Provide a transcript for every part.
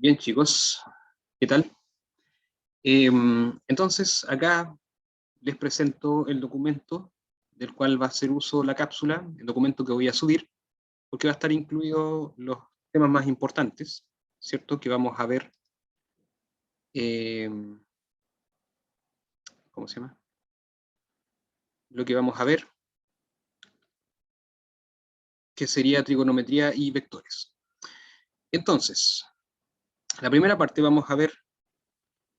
Bien, chicos, ¿qué tal? Entonces, acá les presento el documento del cual va a hacer uso la cápsula, el documento que voy a subir, porque va a estar incluido los temas más importantes, ¿cierto? Que vamos a ver, ¿cómo se llama? Lo que vamos a ver, que sería trigonometría y vectores. Entonces, la primera parte vamos a ver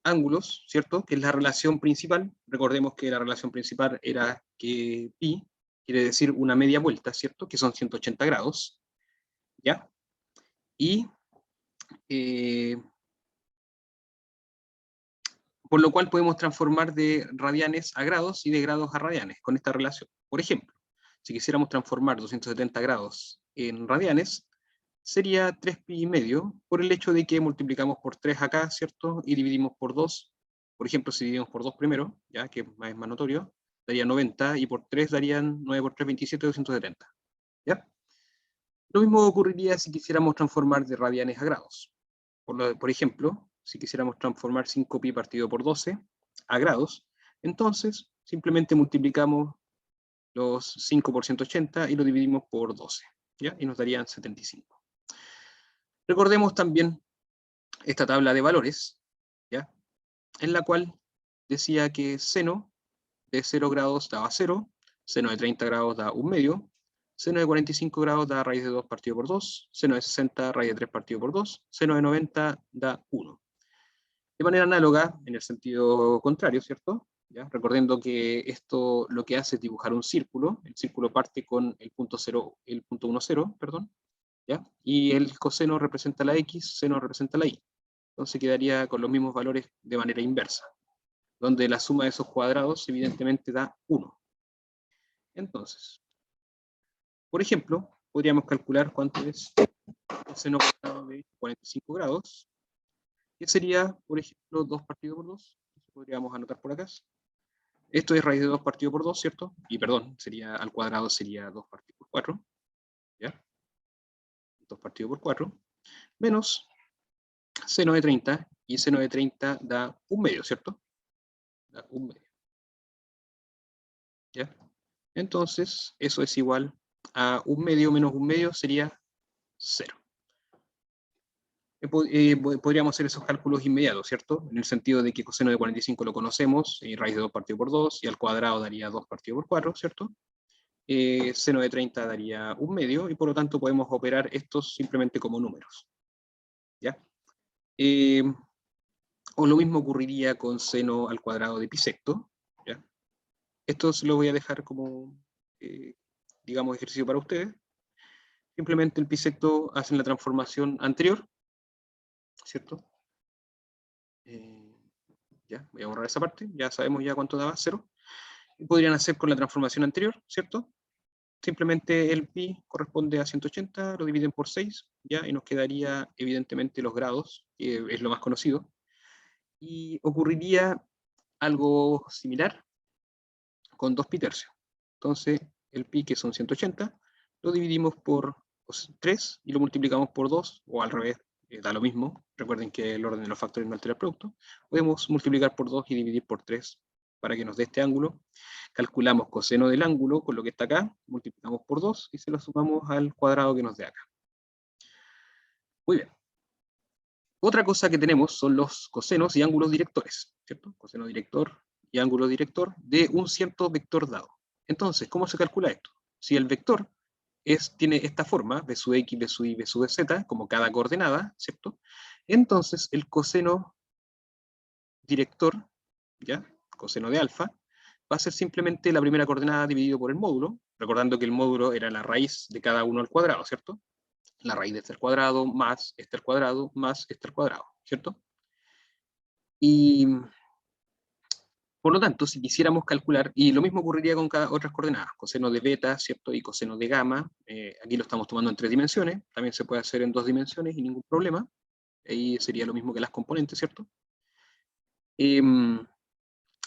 ángulos, ¿cierto? Que es la relación principal. Recordemos que la relación principal era que pi quiere decir una media vuelta, ¿cierto? Que son 180 grados, ¿ya? Y eh, por lo cual podemos transformar de radianes a grados y de grados a radianes con esta relación. Por ejemplo, si quisiéramos transformar 270 grados en radianes, sería 3pi y medio, por el hecho de que multiplicamos por 3 acá, ¿cierto? Y dividimos por 2. Por ejemplo, si dividimos por 2 primero, ya que es más notorio, daría 90, y por 3 darían 9 por 3, 27, 270. ¿Ya? Lo mismo ocurriría si quisiéramos transformar de radianes a grados. Por ejemplo, si quisiéramos transformar 5pi partido por 12 a grados, entonces simplemente multiplicamos los 5 por 180 y lo dividimos por 12, ¿ya? Y nos darían 75. Recordemos también esta tabla de valores, ¿ya? En la cual decía que seno de 0 grados daba 0, seno de 30 grados da 1 medio, seno de 45 grados da raíz de 2 partido por 2, seno de 60 raíz de 3 partido por 2, seno de 90 da 1. De manera análoga, en el sentido contrario, ¿cierto? ¿Ya? Recordando que esto lo que hace es dibujar un círculo. El círculo parte con el punto 0, el punto 1, 0, perdón, ¿ya? Y el coseno representa la x, seno representa la y. Entonces quedaría con los mismos valores de manera inversa, donde la suma de esos cuadrados evidentemente da 1. Entonces, por ejemplo, podríamos calcular cuánto es el seno cuadrado de 45 grados, que sería, por ejemplo, 2 partido por 2. Podríamos anotar por acá. Esto es raíz de 2 partido por 2, ¿cierto? Y perdón, sería al cuadrado sería 2 partido por 4, ¿ya? 2 partido por 4, menos seno de 30, y seno de 30 da 1 medio, ¿cierto? Da 1 medio, ¿ya? Entonces, eso es igual a 1 medio menos 1 medio sería 0. Podríamos hacer esos cálculos inmediatos, ¿cierto? En el sentido de que coseno de 45 lo conocemos, y raíz de 2 partido por 2, y al cuadrado daría 2 partido por 4, ¿cierto? Seno de 30 daría 1 medio, y por lo tanto podemos operar estos simplemente como números, ¿ya? O lo mismo ocurriría con seno al cuadrado de pi secto, ¿ya? Esto se lo voy a dejar como, digamos, ejercicio para ustedes. Simplemente el pi secto hacen la transformación anterior, ¿cierto? Ya, voy a borrar esa parte, ya sabemos ya cuánto daba 0. Y podrían hacer con la transformación anterior, ¿cierto? Simplemente el pi corresponde a 180, lo dividen por 6, ¿ya? Y nos quedaría evidentemente los grados, que es lo más conocido. Y ocurriría algo similar con 2 pi tercios. Entonces, el pi, que son 180, lo dividimos por 3 y lo multiplicamos por 2, o al revés, da lo mismo. Recuerden que el orden de los factores no altera el producto. Podemos multiplicar por 2 y dividir por 3 para que nos dé este ángulo. Calculamos coseno del ángulo con lo que está acá, multiplicamos por 2 y se lo sumamos al cuadrado que nos dé acá. Muy bien. Otra cosa que tenemos son los cosenos y ángulos directores, ¿cierto? Coseno director y ángulo director de un cierto vector dado. Entonces, ¿cómo se calcula esto? Si el vector tiene esta forma, b sub x, b sub y, b sub z, como cada coordenada, ¿cierto? Entonces, el coseno director, ¿ya? Coseno de alfa, va a ser simplemente la primera coordenada dividido por el módulo, recordando que el módulo era la raíz de cada uno al cuadrado, ¿cierto? La raíz de este al cuadrado, más este al cuadrado, más este al cuadrado, ¿cierto? Y por lo tanto, si quisiéramos calcular, y lo mismo ocurriría con cada otras coordenadas, coseno de beta, ¿cierto? Y coseno de gamma, aquí lo estamos tomando en 3 dimensiones, también se puede hacer en 2 dimensiones y ningún problema, ahí sería lo mismo que las componentes, ¿cierto?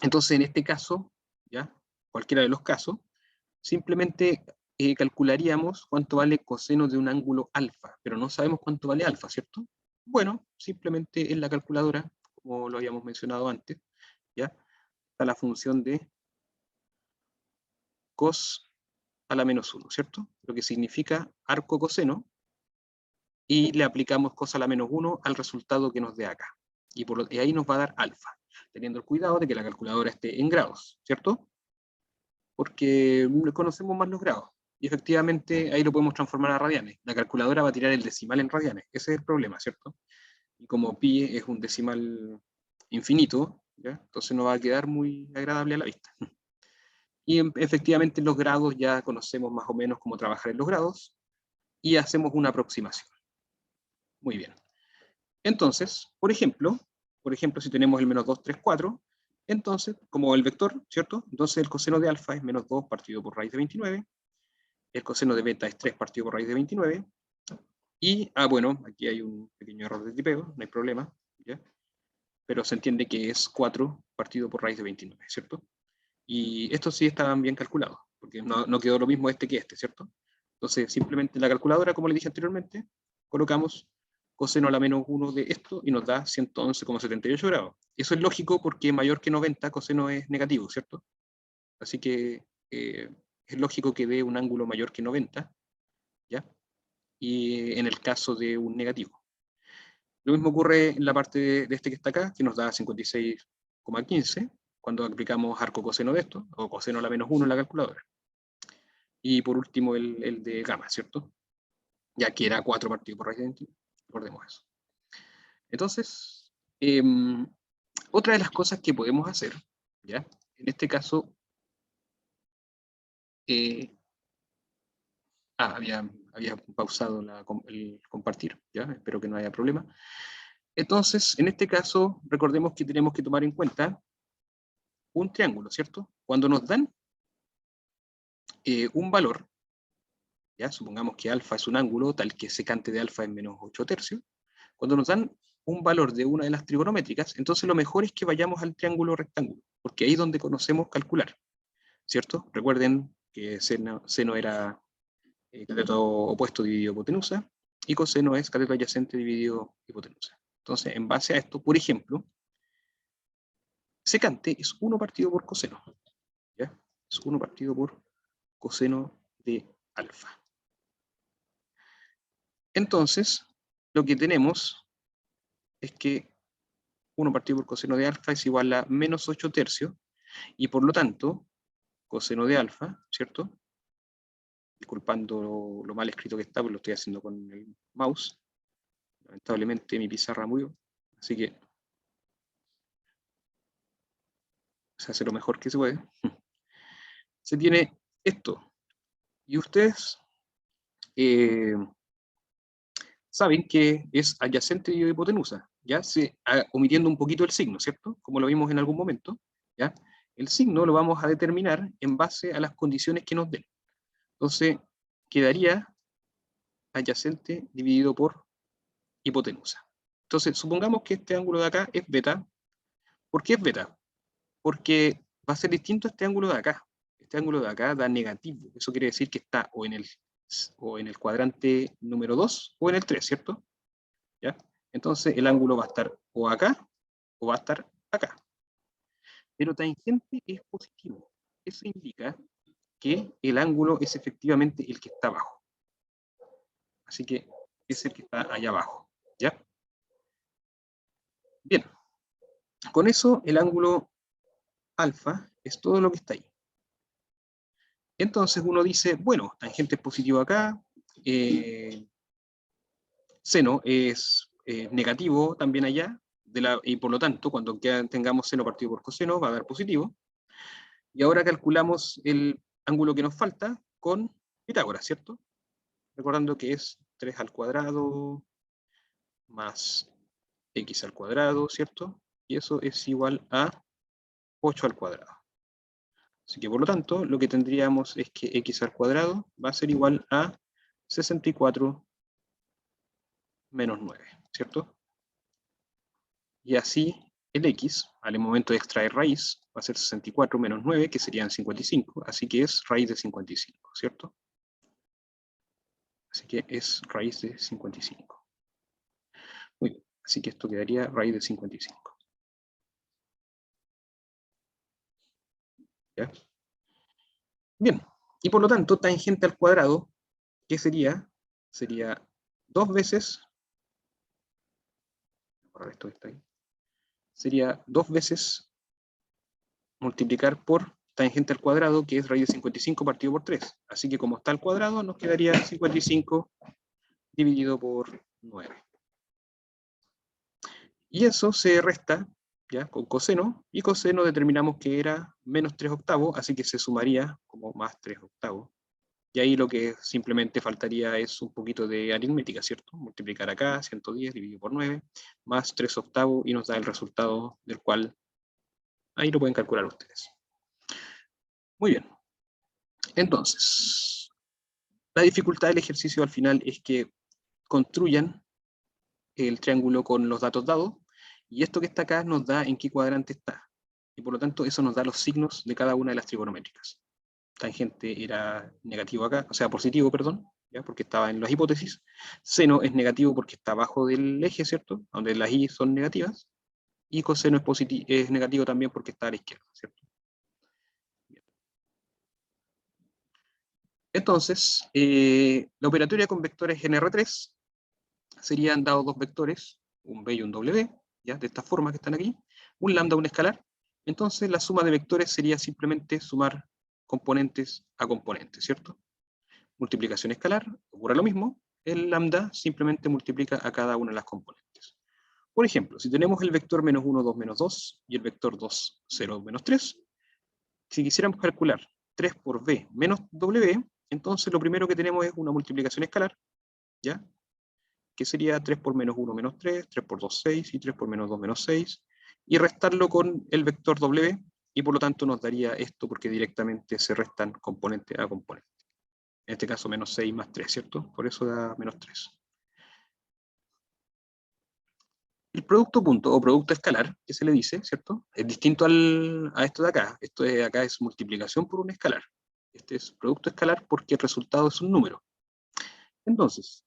Entonces, en este caso, ¿ya? Cualquiera de los casos, simplemente calcularíamos cuánto vale coseno de un ángulo alfa, pero no sabemos cuánto vale alfa, ¿cierto? Bueno, simplemente en la calculadora, como lo habíamos mencionado antes, ¿ya? Está la función de cos a la menos 1, ¿cierto? Lo que significa arco coseno, y le aplicamos cos a la menos 1 al resultado que nos dé acá. Y ahí nos va a dar alfa, teniendo el cuidado de que la calculadora esté en grados, ¿cierto? Porque conocemos más los grados. Y efectivamente ahí lo podemos transformar a radianes. La calculadora va a tirar el decimal en radianes. Ese es el problema, ¿cierto? Y como pi es un decimal infinito, ¿ya? Entonces no va a quedar muy agradable a la vista. Y efectivamente en los grados ya conocemos más o menos cómo trabajar en los grados y hacemos una aproximación. Muy bien. Entonces, por ejemplo, si tenemos el menos 2, 3, 4, entonces, como el vector, ¿cierto? Entonces el coseno de alfa es menos 2 partido por raíz de 29, el coseno de beta es 3 partido por raíz de 29, y, bueno, aquí hay un pequeño error de tipeo, no hay problema, ¿ya? Pero se entiende que es 4 partido por raíz de 29, ¿cierto? Y estos sí estaban bien calculados, porque no quedó lo mismo este que este, ¿cierto? Entonces, simplemente en la calculadora, como le dije anteriormente, colocamos coseno a la menos 1 de esto y nos da 111,78 grados. Eso es lógico porque mayor que 90 coseno es negativo, ¿cierto? Así que es lógico que dé un ángulo mayor que 90, ¿ya? Y en el caso de un negativo. Lo mismo ocurre en la parte de este que está acá, que nos da 56,15, cuando aplicamos arco coseno de esto, o coseno a la menos 1 en la calculadora. Y por último el de gamma, ¿cierto? Ya que era 4 partido por raíz de 20, recordemos eso. Entonces, otra de las cosas que podemos hacer, ¿ya? En este caso, había pausado el compartir, ¿ya? Espero que no haya problema. Entonces, en este caso, recordemos que tenemos que tomar en cuenta un triángulo, ¿cierto? Cuando nos dan un valor, ¿ya? Supongamos que alfa es un ángulo tal que secante de alfa es menos 8 tercios, cuando nos dan un valor de una de las trigonométricas, entonces lo mejor es que vayamos al triángulo rectángulo, porque ahí es donde conocemos calcular, ¿cierto? Recuerden que seno era cateto opuesto dividido hipotenusa, y coseno es cateto adyacente dividido hipotenusa. Entonces, en base a esto, por ejemplo, secante es 1 partido por coseno, ¿ya? Es 1 partido por coseno de alfa. Entonces, lo que tenemos es que 1 partido por coseno de alfa es igual a menos 8 tercios, y por lo tanto, coseno de alfa, ¿cierto? Disculpando lo mal escrito que está, porque lo estoy haciendo con el mouse. Lamentablemente mi pizarra murió, así que se hace lo mejor que se puede. Se tiene esto, y ustedes saben que es adyacente de hipotenusa, ¿ya? Omitiendo un poquito el signo, ¿cierto? Como lo vimos en algún momento, ¿ya? El signo lo vamos a determinar en base a las condiciones que nos den. Entonces, quedaría adyacente dividido por hipotenusa. Entonces, supongamos que este ángulo de acá es beta. ¿Por qué es beta? Porque va a ser distinto a este ángulo de acá. Este ángulo de acá da negativo. Eso quiere decir que está o en el cuadrante número 2 o en el 3, ¿cierto? ¿Ya? Entonces el ángulo va a estar o acá o va a estar acá. Pero tangente es positivo. Eso indica que el ángulo es efectivamente el que está abajo. Así que es el que está allá abajo. ¿Ya? Bien. Con eso el ángulo alfa es todo lo que está ahí. Entonces uno dice, bueno, tangente es positivo acá, seno es negativo también allá, y por lo tanto, cuando tengamos seno partido por coseno, va a dar positivo. Y ahora calculamos el ángulo que nos falta con Pitágoras, ¿cierto? Recordando que es 3 al cuadrado más x al cuadrado, ¿cierto? Y eso es igual a 8 al cuadrado. Así que por lo tanto, lo que tendríamos es que x al cuadrado va a ser igual a 64 menos 9, ¿cierto? Y así el x, al momento de extraer raíz, va a ser 64 menos 9, que serían 55, así que es raíz de 55, ¿cierto? Así que es raíz de 55. Muy bien. Así que esto quedaría raíz de 55. ¿Ya? Bien, y por lo tanto, tangente al cuadrado, ¿qué sería? Sería 2 veces, esto está ahí, sería 2 veces multiplicar por tangente al cuadrado, que es raíz de 55 partido por 3. Así que como está al cuadrado, nos quedaría 55 dividido por 9. Y eso se resta ya con coseno, y coseno determinamos que era menos 3 octavos, así que se sumaría como más 3 octavos. Y ahí lo que simplemente faltaría es un poquito de aritmética, ¿cierto? Multiplicar acá, 110 dividido por 9, más 3 octavos, y nos da el resultado del cual ahí lo pueden calcular ustedes. Muy bien. Entonces, la dificultad del ejercicio al final es que construyan el triángulo con los datos dados, y esto que está acá nos da en qué cuadrante está. Y por lo tanto, eso nos da los signos de cada una de las trigonométricas. Tangente era negativo acá, o sea, positivo, perdón, ¿ya? Porque estaba en las hipótesis. Seno es negativo porque está abajo del eje, ¿cierto? Donde las y son negativas. Y coseno es negativo también porque está a la izquierda, ¿cierto? Bien. Entonces, la operatoria con vectores en R3 serían dados dos vectores, un B y un W, ¿ya? De esta forma que están aquí, un lambda, un escalar. Entonces, la suma de vectores sería simplemente sumar componentes a componentes, ¿cierto? Multiplicación escalar, ocurre lo mismo, el lambda simplemente multiplica a cada una de las componentes. Por ejemplo, si tenemos el vector menos 1, 2, menos 2 y el vector 2, 0, menos 3, si quisiéramos calcular 3 por b menos w, entonces lo primero que tenemos es una multiplicación escalar, ¿ya? Que sería 3 por menos 1, menos 3, 3 por 2, 6, y 3 por menos 2, menos 6, y restarlo con el vector w, y por lo tanto nos daría esto porque directamente se restan componente a componente. En este caso menos 6 más 3, ¿cierto? Por eso da menos 3. El producto punto o producto escalar, que se le dice, ¿cierto? Es distinto a esto de acá. Esto de acá es multiplicación por un escalar. Este es producto escalar porque el resultado es un número. Entonces,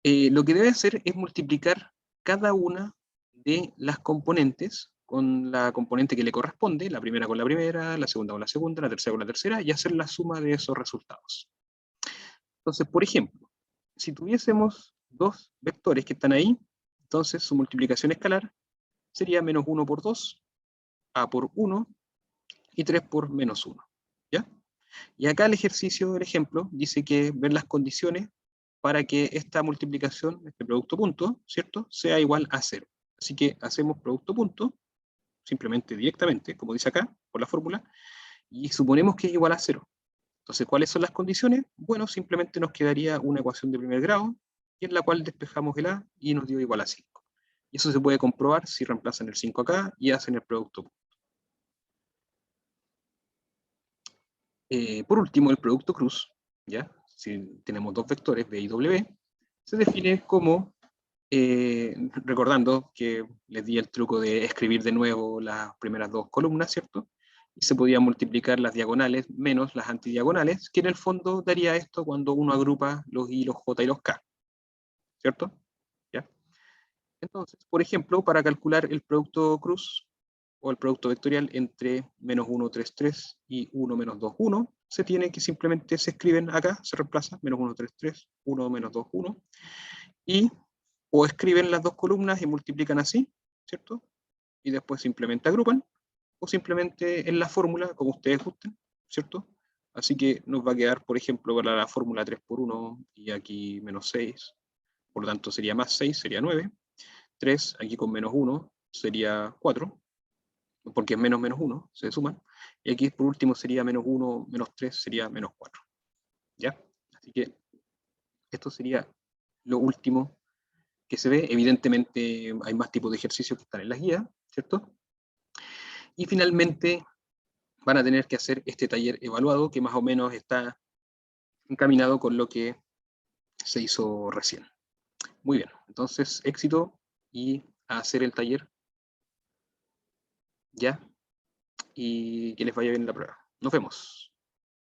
lo que debe hacer es multiplicar cada una de las componentes con la componente que le corresponde, la primera con la primera, la segunda con la segunda, la tercera con la tercera, y hacer la suma de esos resultados. Entonces, por ejemplo, si tuviésemos dos vectores que están ahí, entonces su multiplicación escalar sería menos 1 por 2, a por 1, y 3 por menos 1. ¿Ya? Y acá el ejercicio del ejemplo dice que ver las condiciones para que esta multiplicación, este producto punto, ¿cierto?, sea igual a 0. Así que hacemos producto punto, simplemente directamente, como dice acá, por la fórmula, y suponemos que es igual a 0. Entonces, ¿cuáles son las condiciones? Bueno, simplemente nos quedaría una ecuación de primer grado, en la cual despejamos el a y nos dio igual a 5. Y eso se puede comprobar si reemplazan el 5 acá y hacen el producto punto. Por último, el producto cruz, ¿ya? Si tenemos dos vectores, B y W, se define como, recordando que les di el truco de escribir de nuevo las primeras dos columnas, ¿cierto? Y se podían multiplicar las diagonales menos las antidiagonales, que en el fondo daría esto cuando uno agrupa los I, los J y los K, ¿cierto? ¿Ya? Entonces, por ejemplo, para calcular el producto cruz, o el producto vectorial entre menos 1, 3, 3 y 1, menos 2, 1, se tiene que simplemente se escriben acá, se reemplaza, menos 1, 3, 3, 1, menos 2, 1, y o escriben las dos columnas y multiplican así, ¿cierto? Y después simplemente agrupan, o simplemente en la fórmula, como ustedes gusten, ¿cierto? Así que nos va a quedar, por ejemplo, para la fórmula 3 por 1, y aquí menos 6, por lo tanto sería más 6, sería 9, 3, aquí con menos 1, sería 4, porque es menos menos 1, se suman, y aquí por último sería menos 1, menos 3, sería menos 4, ¿ya? Así que esto sería lo último que se ve. Evidentemente hay más tipos de ejercicios que están en las guías, ¿cierto? Y finalmente van a tener que hacer este taller evaluado, que más o menos está encaminado con lo que se hizo recién. Muy bien, entonces éxito y a hacer el taller, ¿ya? Y que les vaya bien la prueba. Nos vemos.